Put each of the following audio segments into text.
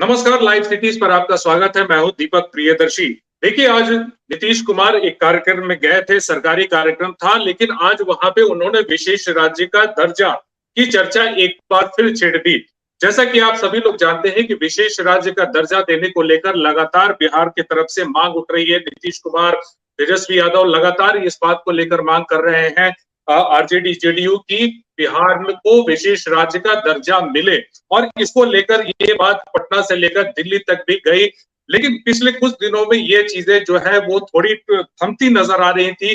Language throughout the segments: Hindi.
नमस्कार, लाइव सिटीज पर आपका स्वागत है। मैं हूं दीपक प्रियदर्शी। देखिए, आज नीतीश कुमार एक कार्यक्रम में गए थे, सरकारी कार्यक्रम था, लेकिन आज वहां पे उन्होंने विशेष राज्य का दर्जा की चर्चा एक बार फिर छेड़ दी। जैसा कि आप सभी लोग जानते हैं कि विशेष राज्य का दर्जा देने को लेकर लगातार बिहार की तरफ से मांग उठ रही है। नीतीश कुमार, तेजस्वी यादव लगातार इस बात को लेकर मांग कर रहे हैं, आरजेडी जेडीयू की, बिहार में को विशेष राज्य का दर्जा मिले। और इसको लेकर ये बात पटना से लेकर दिल्ली तक भी गई, लेकिन पिछले कुछ दिनों में ये चीजें जो है वो थोड़ी थमती नजर आ रही थी।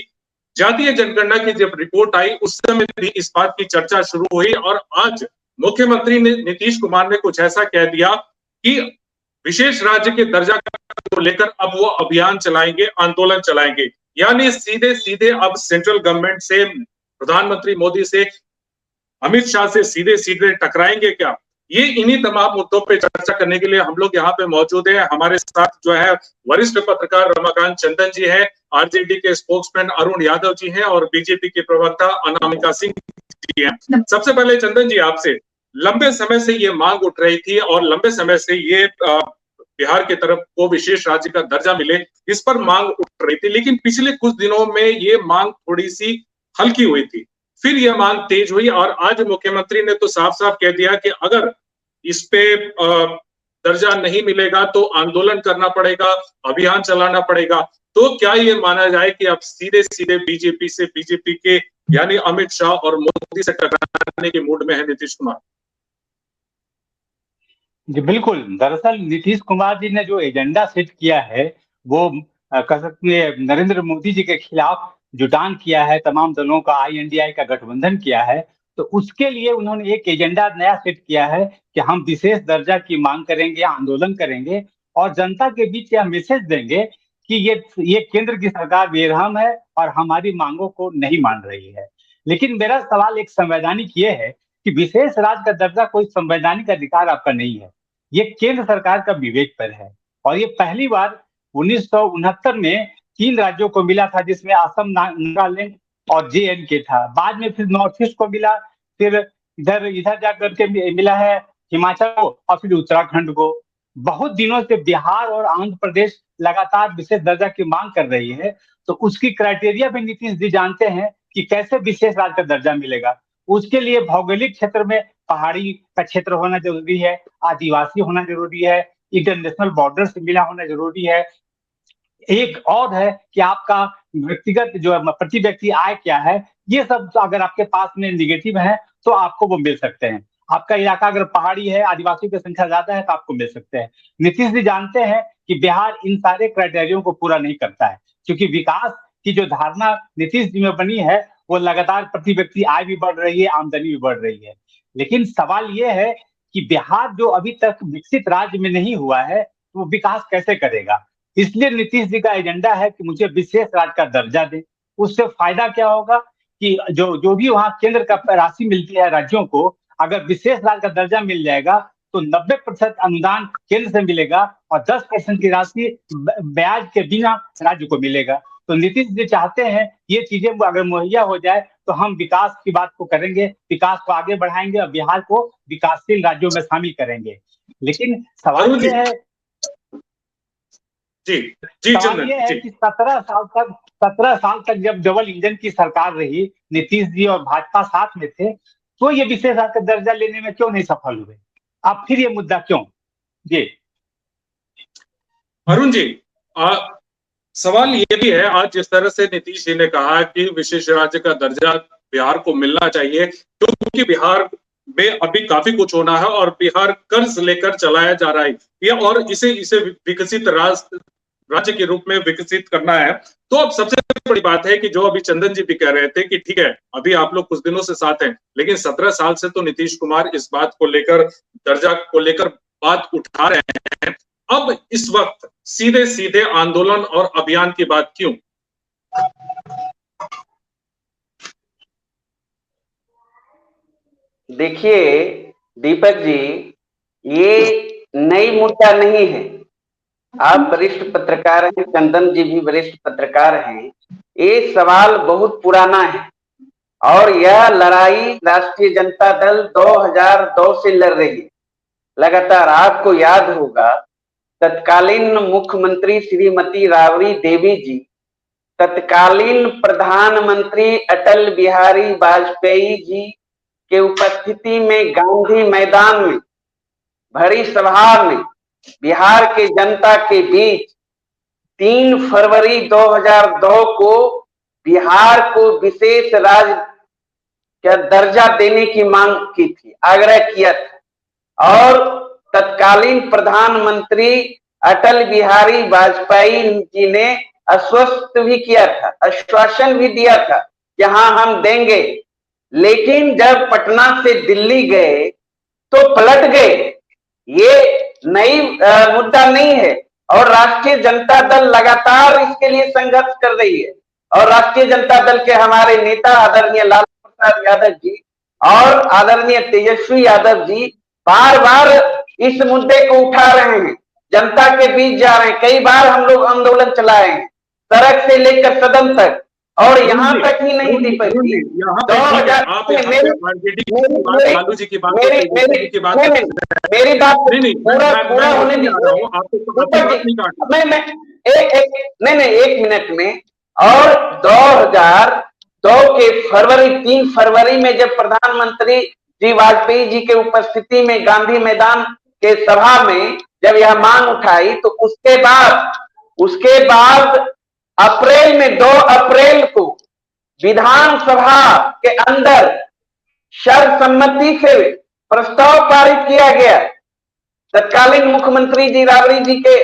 जातीय जनगणना की जब रिपोर्ट आई उस समय भी इस बात की चर्चा शुरू हुई, और आज मुख्यमंत्री ने नीतीश कुमार ने कुछ ऐसा कह दिया कि विशेष राज्य के दर्जा को लेकर अब वो अभियान चलाएंगे, आंदोलन चलाएंगे। यानी सीधे सीधे अब सेंट्रल गवर्नमेंट से, प्रधानमंत्री मोदी से, अमित शाह से सीधे सीधे टकराएंगे क्या? ये इन्हीं तमाम मुद्दों पे चर्चा करने के लिए हम लोग यहाँ पे मौजूद हैं। हमारे साथ जो है वरिष्ठ पत्रकार रमाकांत चंदन जी हैं, आरजेडी के स्पोक्समैन अरुण यादव जी हैं और बीजेपी के प्रवक्ता अनामिका सिंह जी हैं। सबसे पहले चंदन जी, आपसे, लंबे समय से ये मांग उठ रही थी और लंबे समय से ये बिहार की तरफ को विशेष राज्य का दर्जा मिले, इस पर मांग उठ रही थी, लेकिन पिछले कुछ दिनों में ये मांग थोड़ी सी हल्की हुई थी, फिर यह मांग तेज हुई और आज मुख्यमंत्री ने तो साफ साफ कह दिया कि अगर इस पे दर्जा नहीं मिलेगा तो आंदोलन करना पड़ेगा, अभियान चलाना पड़ेगा। तो क्या ये माना जाए कि अब सीधे सीधे बीजेपी के यानी अमित शाह और मोदी से टकराने के मूड में है नीतीश कुमार? जी बिल्कुल। दरअसल नीतीश कुमार जी ने जो एजेंडा सेट किया है वो कह सकते हैं नरेंद्र मोदी जी के खिलाफ जुटान किया है, तमाम दलों का INDI का गठबंधन किया है। तो उसके लिए उन्होंने एक एजेंडा नया सेट किया है कि हम विशेष दर्जा की मांग करेंगे, आंदोलन करेंगे और जनता के बीच यह मैसेज देंगे कि ये केंद्र की सरकार बेरहम है और हमारी मांगों को नहीं मान रही है। लेकिन मेरा सवाल एक संवैधानिक ये है कि विशेष राज्य का दर्जा कोई संवैधानिक अधिकार आपका नहीं है, ये केंद्र सरकार का विवेक पर है। और ये पहली बार 1969 में 3 राज्यों को मिला था, जिसमें असम, नागालैंड और JNK था। बाद में फिर नॉर्थ ईस्ट को मिला, फिर इधर इधर जाकर के मिला है हिमाचल को और फिर उत्तराखंड को। बहुत दिनों से बिहार और आंध्र प्रदेश लगातार विशेष दर्जा की मांग कर रही है। तो उसकी क्राइटेरिया भी नीतीश जी जानते हैं कि कैसे विशेष राज्य का दर्जा मिलेगा। उसके लिए भौगोलिक क्षेत्र में पहाड़ी का क्षेत्र होना जरूरी है, आदिवासी होना जरूरी है, इंटरनेशनल बॉर्डर से मिला होना जरूरी है। एक और है कि आपका व्यक्तिगत जो प्रति व्यक्ति आय क्या है, ये सब अगर आपके पास में निगेटिव है तो आपको वो मिल सकते हैं। आपका इलाका अगर पहाड़ी है, आदिवासी की संख्या ज्यादा है तो आपको मिल सकते हैं। नीतीश जी जानते हैं कि बिहार इन सारे क्राइटेरियो को पूरा नहीं करता है, क्योंकि विकास की जो धारणा नीतीश जी में बनी है वो लगातार प्रति व्यक्ति आय भी बढ़ रही है, आमदनी भी बढ़ रही है। लेकिन सवाल ये है कि बिहार जो अभी तक विकसित राज्य में नहीं हुआ है तो वो विकास कैसे करेगा। इसलिए नीतीश जी का एजेंडा है कि मुझे विशेष राज्य का दर्जा दे। उससे फायदा क्या होगा कि जो जो भी वहां केंद्र का राशि मिलती है राज्यों को, अगर विशेष राज्य का दर्जा मिल जाएगा तो 90% अनुदान केंद्र से मिलेगा और 10% की राशि ब्याज के बिना राज्य को मिलेगा। तो नीतीश जी चाहते हैं ये चीजें अगर मुहैया हो जाए तो हम विकास की बात को करेंगे, विकास को आगे बढ़ाएंगे और बिहार को विकासशील राज्यों में शामिल करेंगे। लेकिन सवाल ये है सवाल ये है कि 17 साल तक जब डबल इंजन की सरकार रही, नीतीश जी और भाजपा साथ में थे, तो ये विशेष राज्य का दर्जा लेने में क्यों नहीं सफल हुए? अब फिर ये मुद्दा क्यों? जी अरुण जी, सवाल ये भी है, आज जिस तरह से नीतीश जी ने कहा कि विशेष राज्य का दर्जा बिहार को मिलना चाहिए, क्योंकि बिहार में अभी काफी कुछ होना है और बिहार कर्ज लेकर चलाया जा रहा है और इसे विकसित राज्य के रूप में विकसित करना है। तो अब सबसे बड़ी बात है कि जो अभी चंदन जी भी कह रहे थे कि ठीक है, अभी आप लोग कुछ दिनों से साथ हैं, लेकिन 17 साल से तो नीतीश कुमार इस बात को लेकर, दर्जा को लेकर बात उठा रहे हैं। अब इस वक्त सीधे सीधे आंदोलन और अभियान की बात क्यों? देखिए दीपक जी, ये नई मुद्दा नहीं है। आप वरिष्ठ पत्रकार हैं, चंदन जी भी वरिष्ठ पत्रकार हैं। ये सवाल बहुत पुराना है और यह लड़ाई राष्ट्रीय जनता दल 2002 से लड़ रही है। लगातार। आपको याद होगा तत्कालीन मुख्यमंत्री श्रीमती राबड़ी देवी जी तत्कालीन प्रधानमंत्री अटल बिहारी वाजपेयी जी के उपस्थिति में गांधी मैदान में भरी सभा में बिहार के जनता के बीच 3 फरवरी 2002 को बिहार को विशेष राज्य का दर्जा देने की मांग की थी, आग्रह किया था। और तत्कालीन प्रधानमंत्री अटल बिहारी वाजपेयी जी ने आश्वस्त भी किया था, आश्वासन भी दिया था कि हाँ हम देंगे। लेकिन जब पटना से दिल्ली गए तो पलट गए। ये नई मुद्दा नहीं है और राष्ट्रीय जनता दल लगातार इसके लिए संघर्ष कर रही है। और राष्ट्रीय जनता दल के हमारे नेता आदरणीय लालू प्रसाद यादव जी और आदरणीय तेजस्वी यादव जी बार बार इस मुद्दे को उठा रहे हैं, जनता के बीच जा रहे हैं। कई बार हम लोग आंदोलन चलाए हैं, सड़क से लेकर सदन तक। और यहाँ तक ही नहीं दीपक जी, मेरी बात पूरा होने नहीं 1 मिनट में। और 2002 के 3 फरवरी में जब प्रधानमंत्री जी वाजपेयी जी के उपस्थिति में गांधी मैदान के सभा में जब यह मांग उठाई तो उसके बाद अप्रैल में 2 अप्रैल को विधानसभा के अंदर सर्वसम्मति से प्रस्ताव पारित किया गया तत्कालीन मुख्यमंत्री जी राबड़ी जी के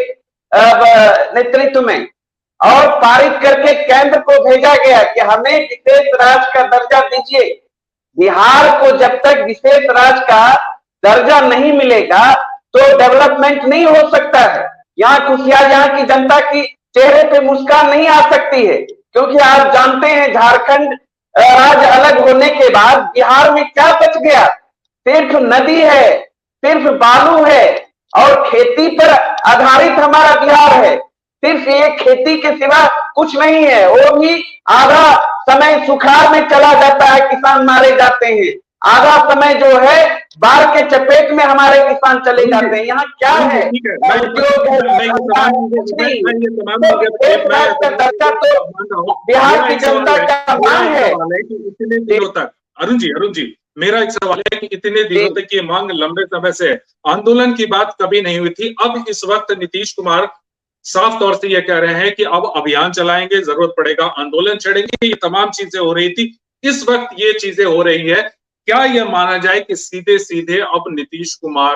नेतृत्व में। और पारित करके केंद्र को भेजा गया कि हमें विशेष राज्य का दर्जा दीजिए। बिहार को जब तक विशेष राज्य का दर्जा नहीं मिलेगा तो डेवलपमेंट नहीं हो सकता है। यहाँ खुशियां, यहाँ की जनता की चेहरे पे मुस्कान नहीं आ सकती है, क्योंकि आप जानते हैं झारखंड राज्य अलग होने के बाद बिहार में क्या बच गया? सिर्फ नदी है, सिर्फ बालू है और खेती पर आधारित हमारा बिहार है। सिर्फ ये खेती के सिवा कुछ नहीं है। वो भी आधा समय सुखाड़ में चला जाता है, किसान मारे जाते हैं। आधा समय जो है बाढ़ के चपेट में हमारे किसान चले जाते हैं। यहाँ क्या है? बिहार की जनता का मांग है। इतने दिनों तक अरुण जी मेरा एक सवाल है कि इतने दिनों तक ये मांग लंबे समय से आंदोलन की बात कभी नहीं हुई थी। अब इस वक्त नीतीश कुमार साफ तौर से ये कह रहे हैं कि अब अभियान चलाएंगे, जरूरत पड़ेगा आंदोलन छेड़ेंगे। ये तमाम चीजें हो रही थी, इस वक्त ये चीजें हो रही है। क्या यह माना जाए कि सीधे सीधे अब नीतीश कुमार,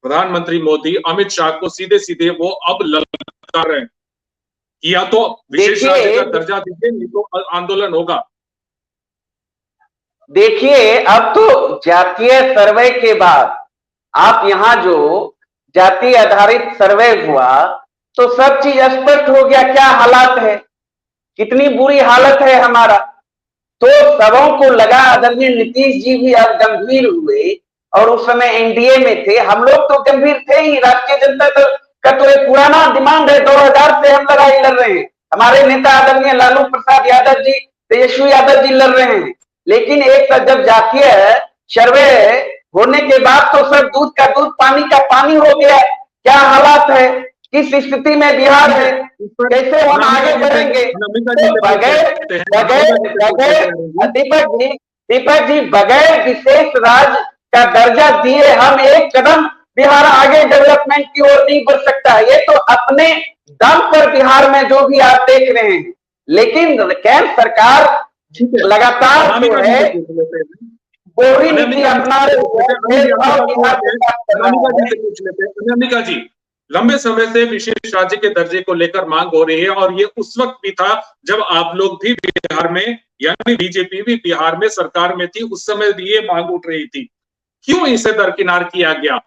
प्रधानमंत्री मोदी, अमित शाह को सीधे सीधे वो अब ललकार रहे हैं कि या तो विशेष राज्य का दर्जा दीजिए, नहीं तो आंदोलन होगा? देखिए, अब तो जातीय सर्वे के बाद आप यहाँ जो जाति आधारित सर्वे हुआ तो सब चीज स्पष्ट हो गया, क्या हालात है, कितनी बुरी हालत है हमारा। तो सबों को लगा, आदरणीय नीतीश जी भी अब गंभीर हुए और उस समय एनडीए में थे। हम लोग तो गंभीर थे ही। राष्ट्रीय जनता दल का तो एक पुराना डिमांड है, 2000 से हम लड़ाई लड़ रहे हैं। हमारे नेता आदरणीय लालू प्रसाद यादव जी, तेजस्वी यादव जी लड़ रहे हैं। लेकिन एक साथ जब जातीय सर्वे होने के बाद तो सब दूध का दूध, पानी का पानी हो गया। क्या हालात है, किस स्थिति में बिहार है, कैसे हम आगे बढ़ेंगे? दीपक जी बगैर विशेष राज्य का दर्जा दिए हम एक कदम बिहार आगे डेवलपमेंट की ओर नहीं बढ़ सकता है। ये तो अपने दम पर बिहार में जो भी आप देख रहे हैं। लेकिन केंद्र सरकार लगातार जो है बोरी नीति अपना अनामिका जी, लंबे समय से विशेष राज्य के दर्जे को लेकर मांग हो रही है और ये उस वक्त भी था जब आप लोग भी बिहार में, यानी बीजेपी भी बिहार में सरकार में थी, उस समय भी ये मांग उठ रही थी। क्यों इसे दरकिनार किया गया?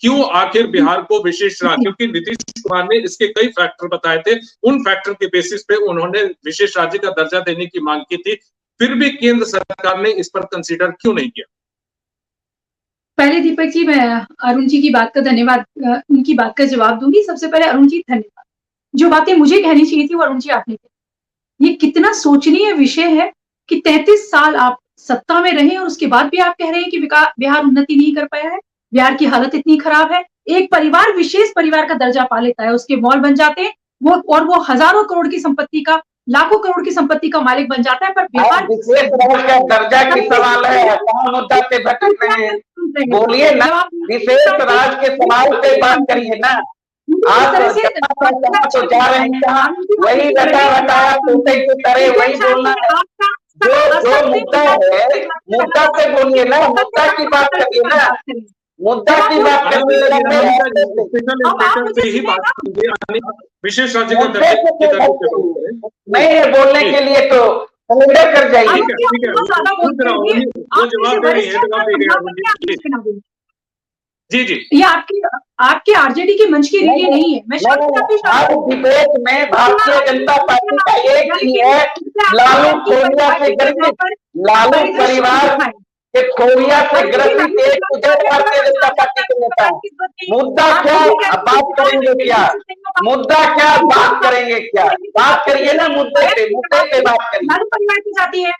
क्यों आखिर बिहार को विशेष राज्य? क्योंकि नीतीश कुमार ने इसके कई फैक्टर बताए थे, उन फैक्टर के बेसिस पे उन्होंने विशेष राज्य का दर्जा देने की मांग की थी। फिर भी केंद्र सरकार ने इस पर कंसीडर क्यों नहीं किया? पहले दीपक जी, मैं अरुण जी की बात का धन्यवाद, उनकी बात का जवाब दूंगी। सबसे पहले अरुण जी धन्यवाद। जो बातें मुझे कहनी चाहिए थी वो अरुण जी आपने कही। ये कितना सोचनीय विषय है कि 33 साल आप सत्ता में रहे और उसके बाद भी आप कह रहे हैं कि बिहार उन्नति नहीं कर पाया है। बिहार की हालत इतनी खराब है, एक परिवार विशेष परिवार का दर्जा पा लेता है, उसके मॉल बन जाते हैं, वो हजारों करोड़ की संपत्ति का, लाखों करोड़ की संपत्ति का मालिक बन जाता है, पर बिहार विशेष राज्य का दर्जा की सवाल है, कौन मुद्दा पे भटक रहे हैं? बोलिए ना, विशेष राज्य के सवाल पे बात करिए ना। आप तो जा रहे हैं कहाँ, वही रटा रटाया तोते की तरह वही बोलना है। जो मुद्दा है, मुद्दा पे बोलिए ना, मुद्दा की बात करिए ना, मुद्दा की बात विशेष राज्य का दर्जा नहीं है बोलने के लिए तो सरेंडर कर जाइए। जी जी, ये आपके आरजेडी के मंच की रीडियो नहीं है। मैं आज डिबेट में भारतीय जनता पार्टी का एक ही है, लालू खोलिया से ग्रसित, लालू परिवार के खोलिया से ग्रसित एक भारतीय जनता पार्टी के नेता है। मुद्दा क्या, बात करेंगे क्या? मुद्दा क्या, बात करेंगे क्या? बात करिए ना, मुद्दे पे बात करिए। लालू परिवार की जाती है।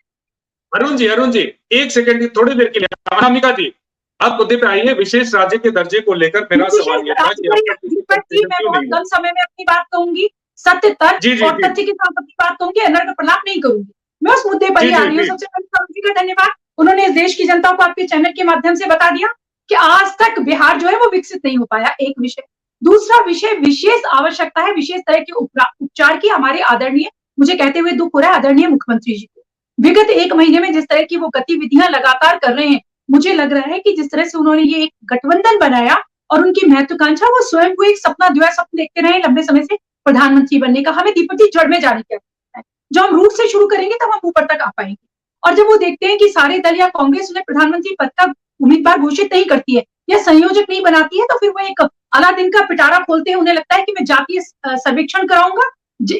अरुण जी एक सेकंड, थोड़ी देर के लिए अनामिका जी आप मुद्दे पे आइए। विशेष राज्य के दर्जे को लेकर मेरा सवाल यह था कि मैं बहुत कम समय में अपनी बात कहूंगी, सत्य तर्क और तथ्य के साथ अपनी बात कहूंगी, अनर्गल प्रलाप नहीं करूंगी। मैं उस मुद्दे पर ही आ रही हूँ। सबसे पहले जी का धन्यवाद, उन्होंने इस देश की जनता को आपके चैनल के माध्यम से बता दिया कि आज तक बिहार जो है वो विकसित नहीं हो पाया, एक विषय। दूसरा विषय, विशेष आवश्यकता है विशेष तरह के उपचार की। हमारे आदरणीय, मुझे कहते हुए दुख हो रहा है, आदरणीय मुख्यमंत्री जी को विगत एक महीने में जिस तरह की वो गतिविधियां लगातार कर रहे हैं, मुझे लग रहा है कि जिस तरह से उन्होंने ये एक गठबंधन बनाया और उनकी महत्वाकांक्षा, वो स्वयं को एक सपना द्वैत स्वप्न देखते रहे लंबे समय से प्रधानमंत्री बनने का। हमें दीपक जी जड़ में जाने की आवश्यकता है। जो हम रूट से शुरू करेंगे तब हम ऊपर तक आ पाएंगे। और जब वो देखते हैं कि सारे दल या कांग्रेस उन्हें प्रधानमंत्री पद का उम्मीदवार घोषित नहीं करती है या संयोजक नहीं बनाती है, तो फिर वो एक अलादीन का पिटारा खोलते हैं। उन्हें लगता है कि मैं जातीय सर्वेक्षण कराऊंगा,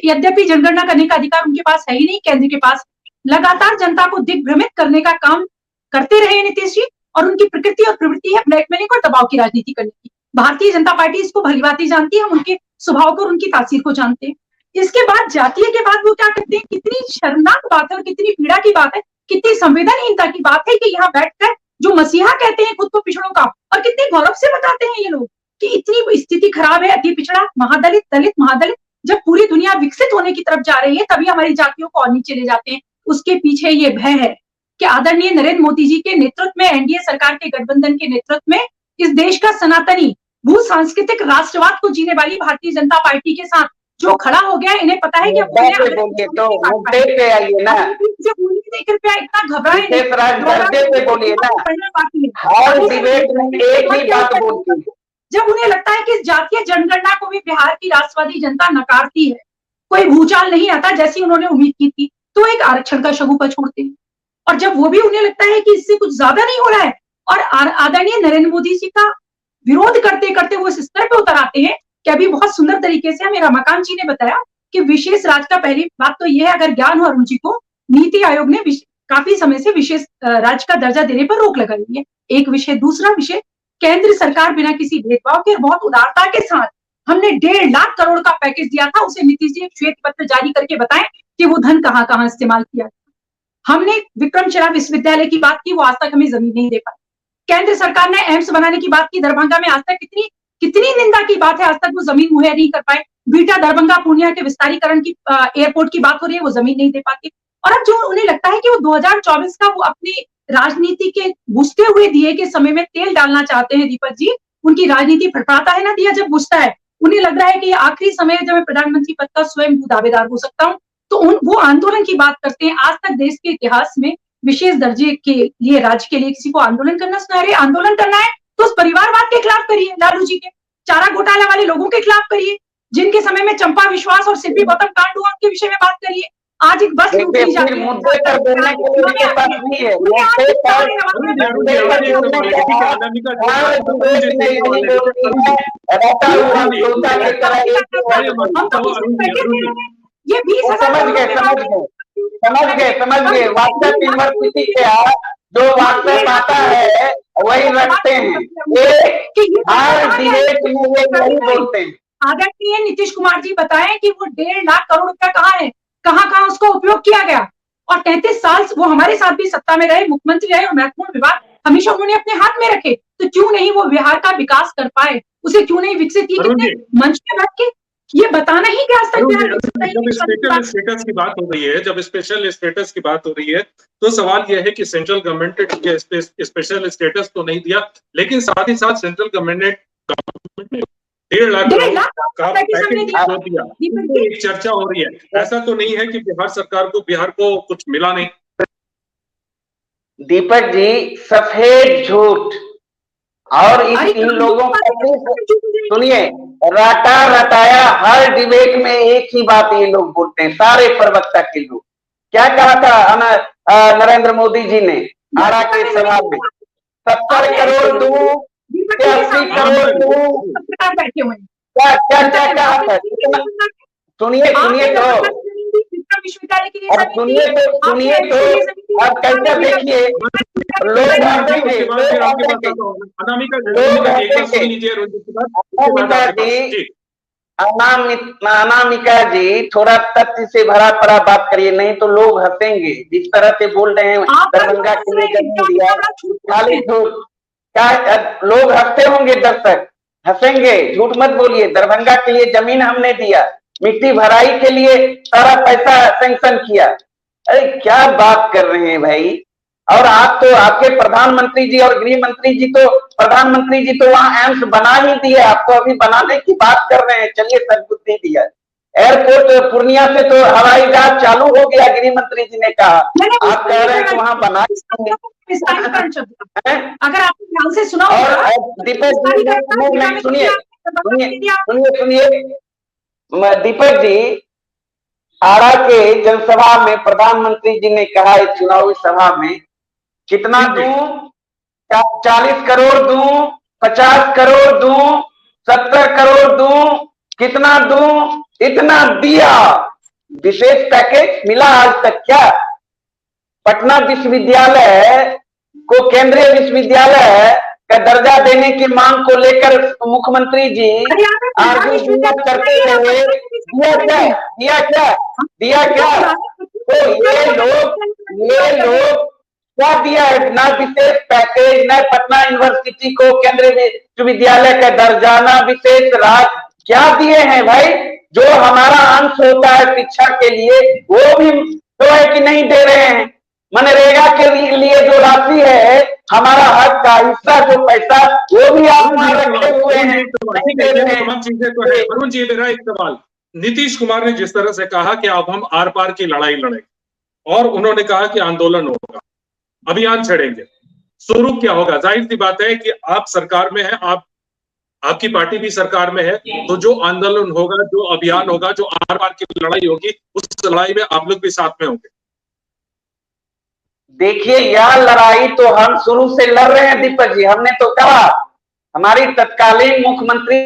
यद्यपि जनगणना करने का अधिकार उनके पास है ही नहीं, केंद्र के पास। लगातार जनता को दिग्भ्रमित करने का काम करते रहे नीतीश जी, और उनकी प्रकृति और प्रवृत्ति है ब्लैकमेलिंग और दबाव की राजनीति करने की। भारतीय जनता पार्टी इसको भलीभांति जानती है, हम उनके स्वभाव को और उनकी तासीर को जानते हैं। इसके बाद जातीय के बाद वो क्या करते हैं, कितनी शर्मनाक बात है और कितनी पीड़ा की बात है, कितनी संवेदनहीनता की बात है कि यहाँ बैठकर जो मसीहा कहते हैं खुद को पिछड़ों का, और कितने गौरव से बताते हैं ये लोग कि इतनी स्थिति खराब है, अति पिछड़ा, महादलित, दलित, महादलित। जब पूरी दुनिया विकसित होने की तरफ जा रही है तभी हमारी जातियों को और नीचे ले जाते हैं। उसके पीछे ये भय है कि आदरणीय नरेंद्र मोदी जी के नेतृत्व में, एनडीए सरकार के गठबंधन के नेतृत्व में, इस देश का सनातनी भू सांस्कृतिक राष्ट्रवाद को जीने वाली भारतीय जनता पार्टी के साथ जो खड़ा हो गया, इन्हें पता है कि कृपया इतना घबराए जब उन्हें लगता है कि इस जातीय जनगणना को भी बिहार की राष्ट्रवादी जनता नकारती है, कोई भूचाल नहीं आता जैसी उन्होंने उम्मीद की थी, तो एक आरक्षण का शगुफा छोड़ते हैं। और जब वो भी उन्हें लगता है कि इससे कुछ ज्यादा नहीं हो रहा है और आदरणीय नरेंद्र मोदी जी का विरोध करते करते वो इस स्तर पे उतर आते हैं कि अभी बहुत सुंदर तरीके से हमें रमाकांत जी ने बताया कि विशेष राज्य का पहली बात तो यह है, अगर ज्ञान हो अरुण जी को, नीति आयोग ने काफी समय से विशेष राज्य का दर्जा देने पर रोक लगाई है, एक विषय। दूसरा विषय, केंद्र सरकार बिना किसी भेदभाव के बहुत उदारता के साथ हमने 1.5 लाख करोड़ का पैकेज दिया था, उसे नीतीश जी एक श्वेत पत्र जारी करके बताएं कि वो धन कहां कहां इस्तेमाल किया। हमने विक्रमशिला विश्वविद्यालय की बात की, वो आज तक हमें जमीन नहीं दे पाई। केंद्र सरकार ने एम्स बनाने की बात की दरभंगा में, आज तक कितनी निंदा की बात है, आज तक वो जमीन मुहैया नहीं कर पाए। बीटा दरभंगा पूर्णिया के विस्तारीकरण की एयरपोर्ट की बात हो रही है, वो जमीन नहीं दे पाती। और अब जो उन्हें लगता है कि वो 2024 का वो अपनी राजनीति के बुझते हुए दिए के समय में तेल डालना चाहते हैं दीपक जी, उनकी राजनीति फड़फड़ाता है ना दिया जब बुझता है, उन्हें लग रहा है कि आखिरी समय जब मैं प्रधानमंत्री पद का स्वयं दावेदार हो सकता हूँ, तो वो आंदोलन की बात करते हैं। आज तक देश के इतिहास में विशेष दर्जे के लिए, राज्य के लिए किसी को आंदोलन करना सुना रहे, आंदोलन करना है तो उस परिवारवाद के खिलाफ करिए, लालू जी के चारा घोटाला वाले लोगों के खिलाफ करिए, जिनके समय में चंपा विश्वास और सिल्वी गौतम कांड हुआ उनके विषय में बात करिए। आज एक बस लूटी जा रही है, ये 20,000 समझ गए। व्हाट्सएप यूनिवर्सिटी के जो व्हाट्सएप आता है वही रखते हैं, हर डिबेट में ये नहीं बोलते हैं। आदरणीय नीतीश कुमार जी बताएं कि वो 1.5 लाख करोड़ रुपया कहाँ है, कहाँ उसको उपयोग किया गया। और 33 साल वो हमारे साथ भी सत्ता में रहे, मुख्यमंत्री रहे और महत्वपूर्ण विभाग हमेशा उन्होंने अपने हाथ में रखे, तो क्यों नहीं वो बिहार का विकास कर पाए, उसे क्यों नहीं विकसित किए? कितने मंच पे बैठ के ये बताना ही कि आज तक बिहार विकसित नहीं जब स्पेशल स्टेटस की बात हो रही है, जब स्पेशल स्टेटस की बात हो रही है, तो सवाल यह है कि सेंट्रल गवर्नमेंट ने स्पेशल स्टेटस तो नहीं दिया, लेकिन साथ ही साथ सेंट्रल गवर्नमेंट ने 1.5 लाख का पैकेज जो दिया, एक चर्चा हो रही है। ऐसा तो नहीं है कि बिहार को कुछ मिला नहीं। दीपक जी, सफेद झूठ। और इन लोगों को सुनिए, रटा रटाया हर डिबेट में एक ही बात ये लोग बोलते हैं, सारे प्रवक्ता के लोग। क्या कहा था नरेंद्र मोदी जी ने आरा के सभा में? 70 करोड़ दूं, 80 करोड़ दूं, क्या क्या क्या कहा था? सुनिए तो अब कैसे देखिए, लोग अनामिका जी थोड़ा तथ्य से भरा पड़ा बात करिए, नहीं तो लोग हंसेंगे। जिस तरह से बोल रहे हैं दरभंगा के लिए जमीन दिया, खाली झूठ। क्या लोग हंसते होंगे? दर्शक हंसेंगे, झूठ मत बोलिए। दरभंगा के लिए जमीन हमने दिया, मिट्टी भराई के लिए सारा पैसा सैंक्शन किया। अरे क्या बात कर रहे हैं भाई। और आप तो, आपके प्रधानमंत्री जी और गृह मंत्री जी तो, प्रधानमंत्री जी तो वहां एम्स बना ही दिए, आप तो अभी बनाने की बात कर रहे हैं। चलिए सदबुद्धि दिया। एयरपोर्ट पूर्णिया से तो हवाई जहाज चालू हो गया, गृह मंत्री जी ने कहा। आप कह रहे हैं कि वहां बना। अगर आपने ध्यान से सुना और दीपक जी सुनिए दीपक जी, आरा के जनसभा में प्रधानमंत्री जी ने कहा, इस चुनावी सभा में, कितना दूं? 40 करोड़ दूं, 50 करोड़ दूं, 70 करोड़ दूं, कितना दूं? इतना दिया। विशेष पैकेज मिला आज तक क्या? पटना विश्वविद्यालय को केंद्रीय विश्वविद्यालय का दर्जा देने की मांग को लेकर मुख्यमंत्री जी आर्गुमेंट करते रहे। दिया क्या? तो ये लोग क्या दिया है? ना विशेष पैकेज, न पटना यूनिवर्सिटी को केंद्रीय विश्वविद्यालय का दर्जा, ना विशेष राज्य, क्या दिए हैं भाई? जो हमारा अंश होता है शिक्षा के लिए, वो भी तो है कि नहीं दे रहे हैं। मनरेगा के लिए जो राशि है, हमारा हक का हिस्सा, जो पैसा, वो भी आप वहां रखे हुए हैं। तमाम चीजें तो है। वरुण जी, मेरा एक सवाल, नीतीश कुमार ने जिस तरह से कहा कि अब हम आर पार की लड़ाई लड़ेंगे, और उन्होंने कहा कि आंदोलन होगा, अभियान छेड़ेंगे, स्वरूप क्या होगा? जाहिर सी बात है कि आप सरकार में है, आपकी पार्टी भी सरकार में है, तो जो आंदोलन होगा, जो अभियान होगा, जो आर पार की लड़ाई होगी, उस लड़ाई में आप लोग भी साथ में होंगे। देखिए, यह लड़ाई तो हम शुरू से लड़ रहे हैं दीपक जी। हमने तो कहा, हमारी तत्कालीन मुख्यमंत्री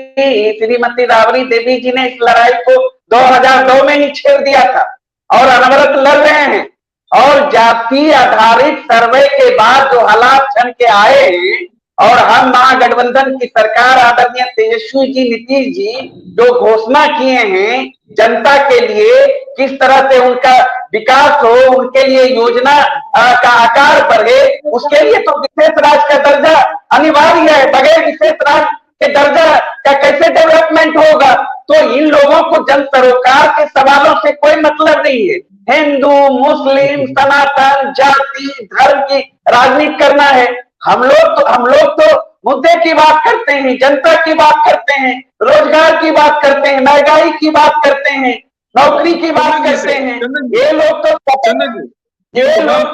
श्रीमती राबड़ी देवी जी ने इस लड़ाई को 2002 में ही छेड़ दिया था, और अनवरत लड़ रहे हैं। और जाति आधारित सर्वे के बाद जो हालात छन के आए हैं, और हम महागठबंधन की सरकार आदरणीय तेजस्वी जी, नीतीश जी जो घोषणा किए हैं जनता के लिए, किस तरह से उनका विकास हो, उनके लिए योजना का आकार बढ़े, उसके लिए तो विशेष राज्य का दर्जा अनिवार्य है। बगैर विशेष राज्य के दर्जा का कैसे डेवलपमेंट होगा? तो इन लोगों को जन सरोकार के सवालों से कोई मतलब नहीं है। हिंदू, मुस्लिम, सनातन, जाति, धर्म की राजनीति करना है। हम लोग तो मुद्दे की बात करते हैं, जनता की बात करते हैं, रोजगार की बात करते हैं, महंगाई की बात करते हैं, नौकरी की बात करते हैं। ये लोग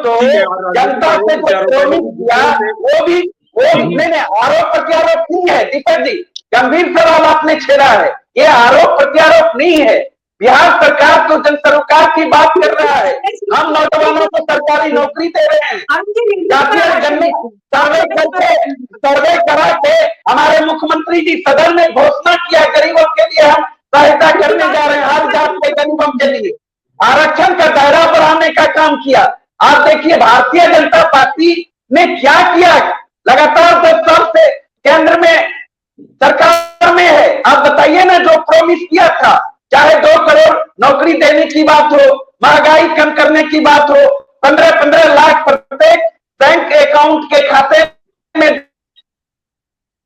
तो जनता से प्रेरित किया, वो भी आरोप प्रत्यारोप नहीं है दीपक जी। गंभीर सवाल आपने छेड़ा है, ये आरोप प्रत्यारोप नहीं है। बिहार सरकार तो जन सरोकार की बात कर रहा है। हम नौजवानों को सरकारी नौकरी दे रहे हैं। सर्वे करा के हमारे मुख्यमंत्री जी सदन में घोषणा किया, गरीबों के लिए हम सहायता करने जा रहे हैं, हर जात के गरीबों के लिए आरक्षण का दायरा बढ़ाने का काम किया। आप देखिए भारतीय जनता पार्टी ने क्या किया, लगातार 10 साल से केंद्र में सरकार में है। आप बताइए ना, जो प्रॉमिस किया था, चाहे 2 करोड़ नौकरी देने की बात हो, महंगाई कम करने की बात हो, 15-15 लाख प्रत्येक बैंक अकाउंट के खाते में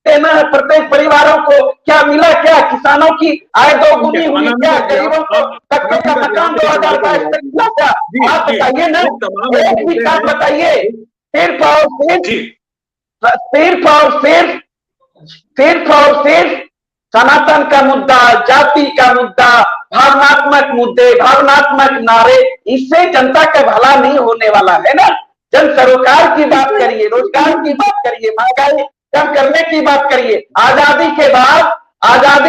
देना है प्रत्येक परिवारों को। क्या मिला? क्या किसानों की आय दोगुनी हुई? क्या गरीबों को कच्चे का मकान 2022 तक मिला? क्या आप बताइए ना, एक भी काम बताइए। सिर्फ और सिर्फ सनातन का मुद्दा, जाति का मुद्दा, भावनात्मक मुद्दे, भावनात्मक नारे, इससे जनता का भला नहीं होने वाला है ना। जन सरोकार की बात करिए, रोजगार की बात करिए, महंगाई कम करने की बात करिए। आजादी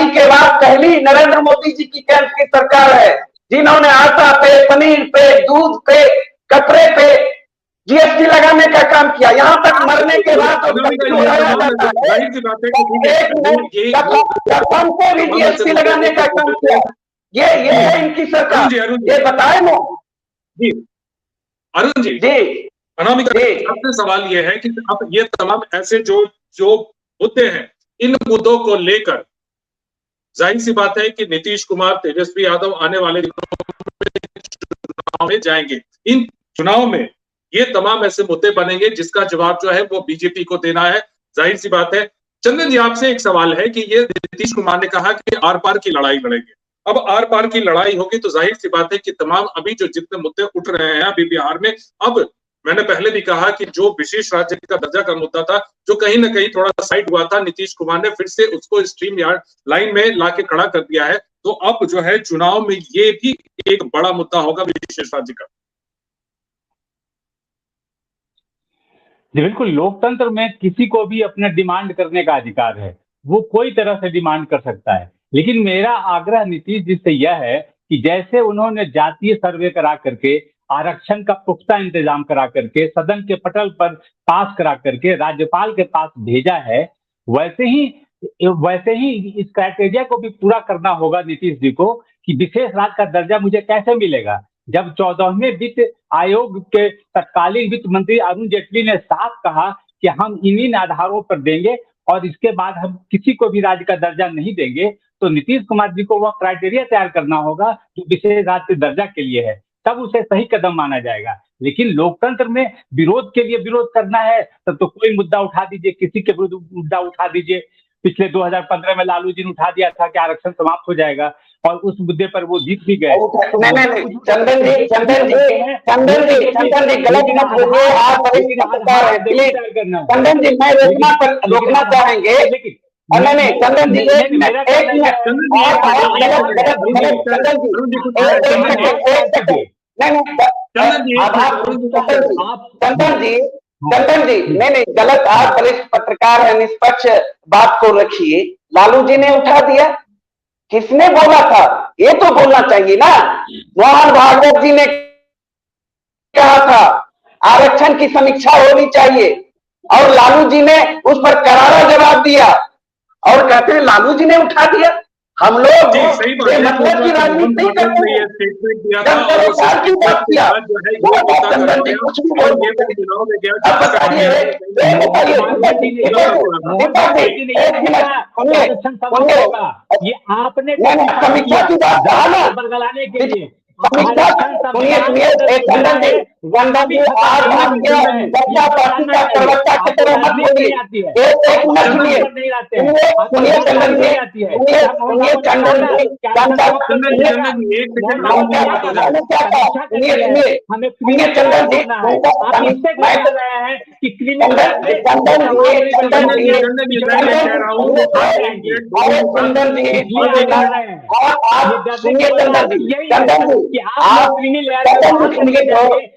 के बाद पहली नरेंद्र मोदी जी की केंद्र की सरकार है जिन्होंने आटा पे, पनीर पे, दूध पे, कपड़े पे जीएसटी लगाने का काम किया। यहाँ तक मरने के बाद पे भी जीएसटी लगाने का काम किया। ये है इनकी सरकार। ये बताए ना जी अरुण जी। अनामिका, आपसे सवाल ये है कि अब ये तमाम ऐसे जो मुद्दे हैं, इन मुद्दों को लेकर जाहिर सी बात है कि नीतीश कुमार, तेजस्वी यादव आने वाले दिनों में जाएंगे। इन चुनाव में ये तमाम ऐसे मुद्दे बनेंगे जिसका जवाब जो है वो बीजेपी को देना है, जाहिर सी बात है। चंदन जी, आपसे एक सवाल है कि ये नीतीश कुमार ने कहा कि आर पार की लड़ाई लड़ेंगे। अब आर पार की लड़ाई होगी तो जाहिर सी बात है कि तमाम अभी जो जितने मुद्दे उठ रहे हैं अभी बिहार में, अब मैंने पहले भी कहा कि जो विशेष राज्य का दर्जा का मुद्दा था, जो कहीं ना कहीं थोड़ा साइड हुआ था, नीतीश कुमार ने फिर से उसको स्ट्रीम यार्ड लाइन में लाके खड़ा कर दिया है। तो अब जो है चुनाव में ये भी एक बड़ा मुद्दा होगा विशेष राज्य का। जी बिल्कुल, लोकतंत्र में किसी को भी अपना डिमांड करने का अधिकार है, वो कोई तरह से डिमांड कर सकता है। लेकिन मेरा आग्रह नीतीश जी से यह है कि जैसे उन्होंने जातीय सर्वे करा करके, आरक्षण का पुख्ता इंतजाम करा करके, सदन के पटल पर पास करा करके राज्यपाल के पास भेजा है, वैसे ही इस क्राइटेरिया को भी पूरा करना होगा नीतीश जी को कि विशेष राज्य का दर्जा मुझे कैसे मिलेगा। जब 14वें वित्त आयोग के तत्कालीन वित्त मंत्री अरुण जेटली ने साफ कहा कि हम इन आधारों पर देंगे और इसके बाद हम किसी को भी राज्य का दर्जा नहीं देंगे, तो नीतीश कुमार जी को वह क्राइटेरिया तैयार करना होगा जो विशेष राज्य के दर्जा के लिए है, तब उसे सही कदम माना जाएगा। लेकिन लोकतंत्र में विरोध के लिए विरोध करना है तब तो कोई मुद्दा उठा दीजिए, किसी के विरुद्ध मुद्दा उठा दीजिए। पिछले 2015 में लालू जी ने उठा दिया था कि आरक्षण समाप्त हो जाएगा और उस मुद्दे पर वो जीत भी गए। चंदन जी गलत मत बोलिए, आप चंदन जी मैं रोकना चाहेंगे। नहीं चंदन जी एक मिनट चंदन जी नहीं गलत, आप वरिष्ठ पत्रकार है, निष्पक्ष बात को रखिए। लालू जी ने उठा दिया, किसने बोला था ये तो बोलना चाहिए ना। मोहन भागवत जी ने कहा था आरक्षण की समीक्षा होनी चाहिए और लालू जी ने उस पर करारा जवाब दिया और कहते हैं लालू जी ने उठा दिया। हम लोग मतलब की राजनीति नहीं करते हैं, सरकार की बात किया कुछ भी आपने समीक्षा की बात बरगलाने के लिए सुनिए चंदन जी प्रवक्ता की तरह मत बोलिए। एक मिनट सुनिए चंदन जी, सुनिए चंदन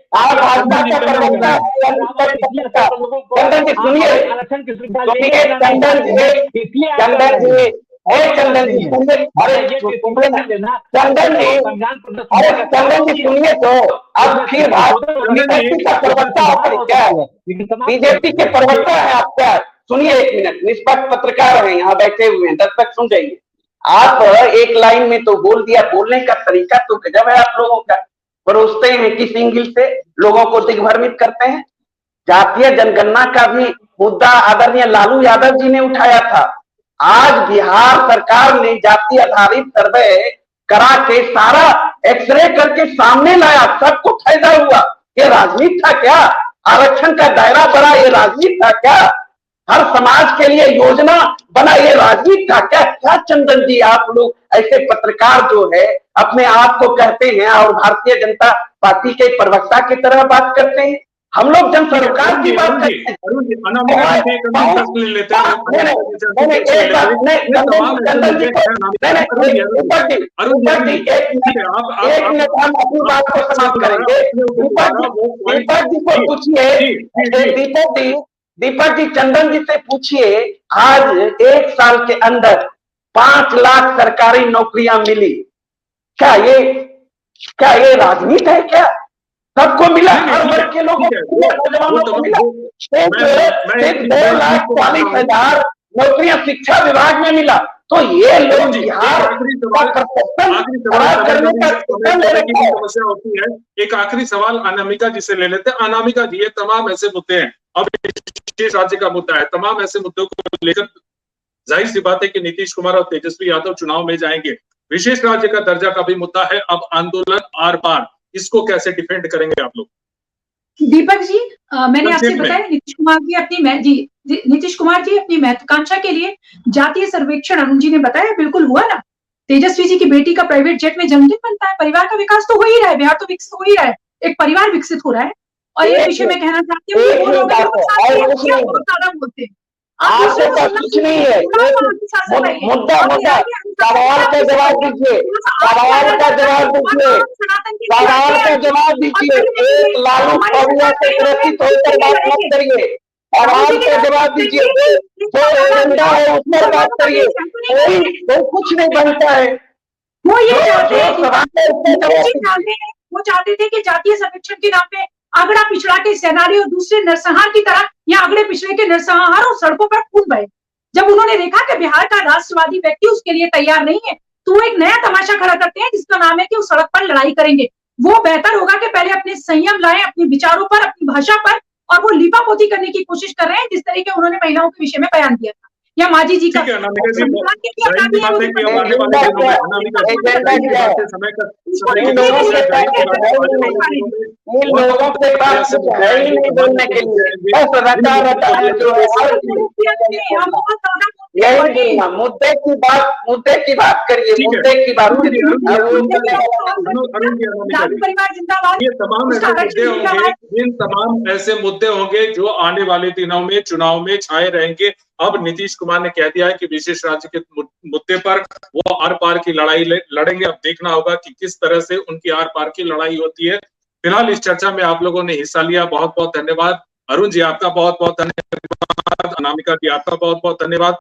आप भाजपा का प्रवक्ता चंदन जी सुनिए सुनिए तो अब फिर बीजेपी का प्रवक्ता क्या है? बीजेपी के प्रवक्ता है आप क्या? सुनिए एक मिनट, निष्पक्ष पत्रकार हैं यहाँ बैठे हुए हैं, तब तक सुन जाइए। आप एक लाइन में तो बोल दिया, बोलने का तरीका तो गजब है आप लोगों का। परोसते हैं किस एंगल से, लोगों को दिग्भ्रमित करते हैं। जातीय जनगणना का भी मुद्दा आदरणीय लालू यादव जी ने उठाया था। आज बिहार सरकार ने जाति आधारित सर्वे करा के सारा एक्सरे करके सामने लाया, सबको फायदा हुआ। ये राजनीति था क्या? आरक्षण का दायरा बढ़ा, ये राजनीति था क्या? हर समाज के लिए योजना बना, ये राजनीति था क्या? क्या चंदन जी आप लोग ऐसे पत्रकार जो है अपने आप को कहते हैं और भारतीय जनता पार्टी के प्रवक्ता की तरह बात करते हैं? हम लोग जन सरोकार की बात करते हैं। एक मिनट हम अपनी बात को समाप्त करेंगे। दीपक जी को पूछिए, दीपक जी चंदन जी से पूछिए, आज 1 साल के अंदर 5 लाख सरकारी नौकरियां मिली, क्या ये राजनीति है क्या? सबको मिला, हर वर्ग के लोगों को मिला। सिर्फ 2,40,000 नौकरियां शिक्षा विभाग में मिला। तो ये लोग बिहार समस्या होती है। एक आखिरी सवाल अनामिका जी से ले लेते हैं। अनामिका जी, ये तमाम ऐसे मुद्दे हैं, अब विशेष राज्य का मुद्दा है, तमाम ऐसे मुद्दों को लेकर जाहिर सी बात है कि नीतीश कुमार और तेजस्वी यादव चुनाव में जाएंगे। विशेष राज्य का दर्जा का भी मुद्दा है, अब आंदोलन आर पार, इसको कैसे डिफेंड करेंगे आप लोग? दीपक जी, मैंने आपसे बताया नीतीश कुमार जी अपनी महत्वाकांक्षा के लिए जातीय सर्वेक्षण अरुण जी ने बताया, बिल्कुल हुआ ना। तेजस्वी जी की बेटी का प्राइवेट जेट में जन्मदिन बनता है, परिवार का विकास तो हो ही रहा है, बिहार तो विकसित हो ही रहा है, एक परिवार विकसित हो रहा है। और ये विषय में कहना चाहती हूँ, ज्यादा बोलते हैं, आपसे कुछ नहीं है। मुद्दा सवाल का जवाब दीजिए, सवाल का जवाब दीजिए, सवाल का जवाब दीजिए। एक लालू प्रक्रिया से ग्रसित होकर बात मत करिए, सवाल का जवाब दीजिए। जो एजेंडा है उस पर बात करिए, कोई कुछ नहीं बनता है। वो चाहते थे कि जातीय सर्वेक्षण के नाम पे अगड़ा पिछड़ा के सेनारी और दूसरे नरसंहार की तरह या अगड़े पिछड़े के नरसंहार और सड़कों पर खून बहे। जब उन्होंने देखा कि बिहार का राष्ट्रवादी व्यक्ति उसके लिए तैयार नहीं है, तो वो एक नया तमाशा खड़ा करते हैं जिसका नाम है कि वो सड़क पर लड़ाई करेंगे। वो बेहतर होगा कि पहले अपने संयम लाएं, अपने विचारों पर, अपनी भाषा पर, और वो लीपापोती करने की कोशिश कर रहे हैं जिस तरीके उन्होंने महिलाओं के विषय में बयान दिया था, या माजी जी का मुद्दे की बात करिए, मुद्दे की बात करिए। परिवार जिंदाबाद। ये तमाम ऐसे मुद्दे होंगे, इन तमाम ऐसे मुद्दे होंगे जो आने वाले दिनों में चुनाव में छाए रहेंगे। अब नीतीश कुमार ने कह दिया है कि विशेष राज्य के मुद्दे पर वो आर पार की लड़ाई लड़ेंगे। अब देखना होगा कि किस तरह से उनकी आर पार की लड़ाई होती है। फिलहाल इस चर्चा में आप लोगों ने हिस्सा लिया, बहुत बहुत धन्यवाद। अरुण जी आपका बहुत बहुत धन्यवाद, अनामिका जी आपका बहुत बहुत धन्यवाद।